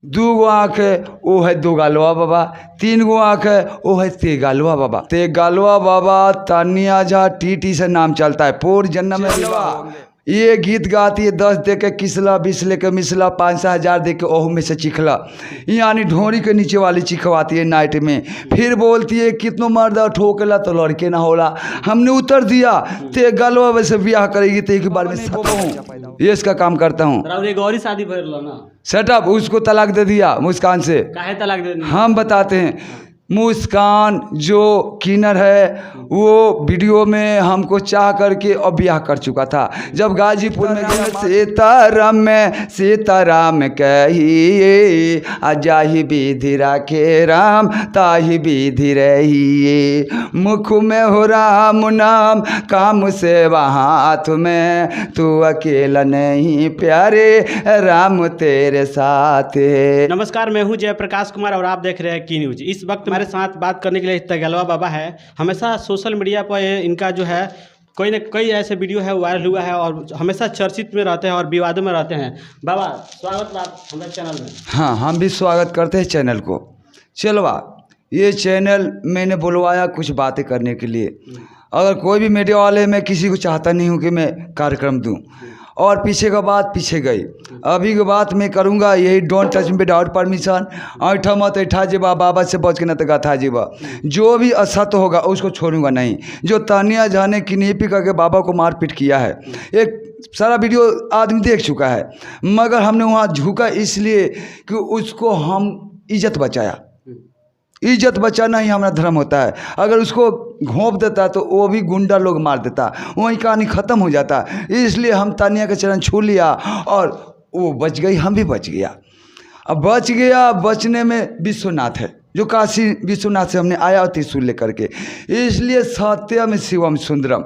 दू गो आँख है वो है दो गालवा बाबा, तीन गो आँख है वो है तेगालवा बाबा। तेगालवा बाबा तानिया झा टीटी से नाम चलता है। पूर्व जन्म में ये गीत गाती है 10 दे के किसला 20 लेके मिसला 500 हज़ार दे के ओहू में से चिखला, यानी ढोरी के नीचे वाली चिखवाती है नाइट में। फिर बोलती है कितनों मर्द ठोकला तो लड़के ना होला। हमने उत्तर दिया ते गलवा वैसे ब्याह करेगी तो एक बार में ये इसका काम करता हूँ। गौरी शादी भर लो ना सेटअप उसको तलाक दे दिया मुस्कान से। काहे तलाक दे दिया? हम बताते हैं। मुस्कान जो किन्नर है वो वीडियो में हमको चाह करके और ब्याह कर चुका था। जब गाजीपुर में सीताराम कहिए अजाही विधि राखे राम ताही विधि रहिए। मुख में हो राम नाम काम से हाथ में, तू अकेला नहीं प्यारे राम तेरे साथ है। नमस्कार, मैं हूं जयप्रकाश कुमार और आप देख रहे हैं की न्यूज। इस वक्त हमारे साथ बात करने के लिए तेगालवा बाबा है। हमेशा सोशल मीडिया पर इनका जो है कोई न कोई ऐसे वीडियो है वायरल हुआ है और हमेशा चर्चित में रहते हैं और विवादों में रहते हैं। बाबा स्वागत आप हमारे चैनल में। हाँ, हम भी स्वागत करते हैं चैनल को। चलवा ये चैनल मैंने बुलवाया कुछ बातें करने के लिए। अगर कोई भी मीडिया वाले, मैं किसी को चाहता नहीं हूँ कि मैं कार्यक्रम दूँ, और पीछे का बात पीछे गई। अभी की बात मैं करूँगा यही don't touch me without permission. ऐठा मत ऐठा जेबा बाबा से बच के न तो गाथा जेबा। जो भी असत्य होगा उसको छोड़ूंगा नहीं। जो तानिया झा ने किडनैपिंग करके बाबा को मारपीट किया है, एक सारा वीडियो आदमी देख चुका है, मगर हमने वहाँ झुका इसलिए कि उसको हम इज्जत बचाया। इज्जत बचाना ही हमारा धर्म होता है। अगर उसको घोंप देता तो वो भी गुंडा लोग मार देता, वहीं कहानी ख़त्म हो जाता। इसलिए हम तानिया के चरण छू लिया और वो बच गई, हम भी बच गया। अब बच गया, बचने में विश्वनाथ है जो काशी विश्वनाथ से हमने आया त्रिशूल लेकर के। इसलिए सत्यम शिवम सुंदरम,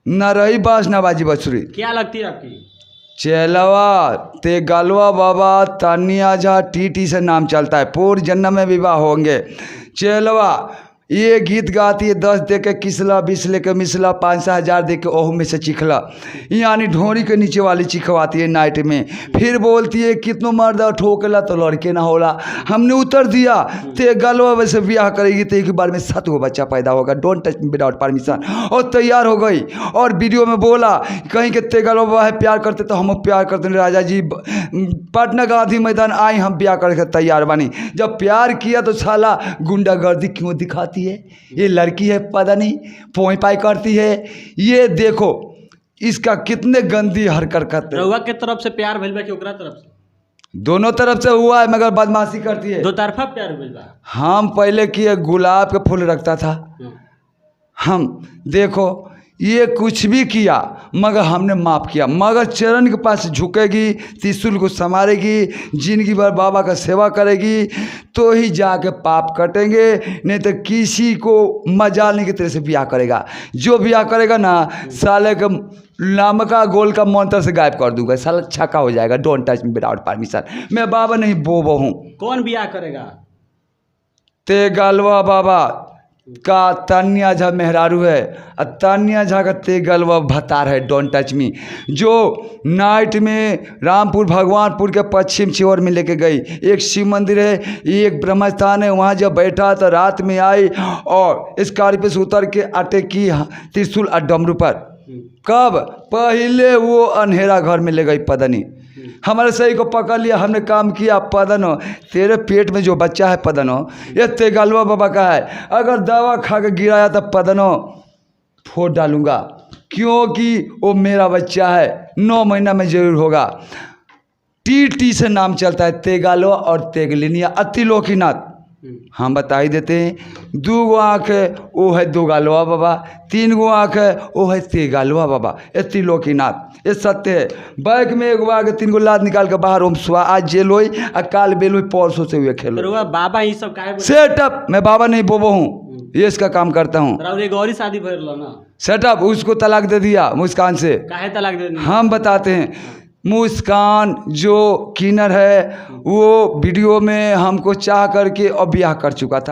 न रही बास न बाजी बसुरी। क्या लगती है आपकी? चेलवा तेगालवा बाबा तानिया झा टीटी से नाम चलता है। पूर्व जन्म में विवाह होंगे। चेलवा ये गीत गाती है 10 दे के किसला 20 लेके मिसला 500 हज़ार दे के ओहू में से चिखला, यानी ढोरी के नीचे वाली चिखवाती है नाइट में। फिर बोलती है कितनों मर्द ठोकला तो लड़के ना होला। हमने उत्तर दिया ते गलवा वैसे ब्याह करेगी तो एक बार में 7 गो बच्चा पैदा होगा, don't touch me without permission. और तैयार हो गई और वीडियो में बोला कहीं के तेगालवा है प्यार करते तो हम प्यार करते हैं। राजा जी पटना गांधी मैदान आए, हम ब्याह करके तैयार बनी। जब प्यार किया तो साला गुंडागर्दी क्यों दिखाती है? ये लड़की है पता नहीं पोई पाई करती है। ये देखो इसका कितने गंदी हरकत करते हैं। रउआ के तरफ से प्यार भइल बा कि ओकरा तरफ से? दोनों तरफ से हुआ है, मगर बदमाशी करती है। दो तरफा प्यार भइल बा। हम पहले किए गुलाब के फूल रखता था। हम देखो ये कुछ भी किया मगर हमने माफ़ किया। मगर चरण के पास झुकेगी, त्रिशूल को संभालेगी, जिंदगी भर बाबा का सेवा करेगी तो ही जाके पाप कटेंगे, नहीं तो किसी को मजाल नहीं की तरह से ब्याह करेगा। जो ब्याह करेगा ना साले का लामका गोल का मंत्र से गायब कर दूंगा, साला छक्का हो जाएगा। Don't touch me without permission. मैं बाबा नहीं बोबो हूँ। कौन ब्याह करेगा? तेगालवा बाबा का तानिया झा मेहरारू है और तानिया झा का तेगालवा भतार है। डोंट टच मी, जो नाइट में रामपुर भगवानपुर के पश्चिम छोर में लेके गई। एक शिव मंदिर है, एक ब्रह्म स्थान है। वहाँ जब बैठा तो रात में आई और स्कॉर्पियो से उतर के अटैकी त्रिशूल और डमरू पर। कब? पहले वो अंधेरा घर में ले गई पदनी। हमारे सही को पकड़ लिया, हमने काम किया। पदनो तेरे पेट में जो बच्चा है पदनो ये तेगालवा बाबा का है। अगर दवा खा के गिराया तो पदनो फोड़ डालूंगा, क्योंकि वो मेरा बच्चा है। 9 महीना में जरूर होगा। टीटी से नाम चलता है तेगालवा और तेगलिनिया अतिलोकीनाथ। हम बता ही देते हैं। 2 गो आँख है वो है दो गालवा बाबा, 3 गो आँख है वो है तेगालवा बाबा। ये त्रिलोकीनाथ, ये सत्य है। बैग में 1 बार 3 गो लाद निकाल के बाहर ओम सुहा आज जेल होई और काल बेल हुई परसों से हुए खेलो। बाबा ये सब काहे? सेटअप मैं बाबा नहीं बोबो हूँ, ये इसका काम करता हूँ। गौरी शादी भर लो ना सेटअप उसको तलाक दे दिया मुस्कान से। काहे तलाक दे दिया? हम बताते हैं। मुस्कान जो किन्नर है वो वीडियो में हमको चाह करके और ब्याह कर चुका था।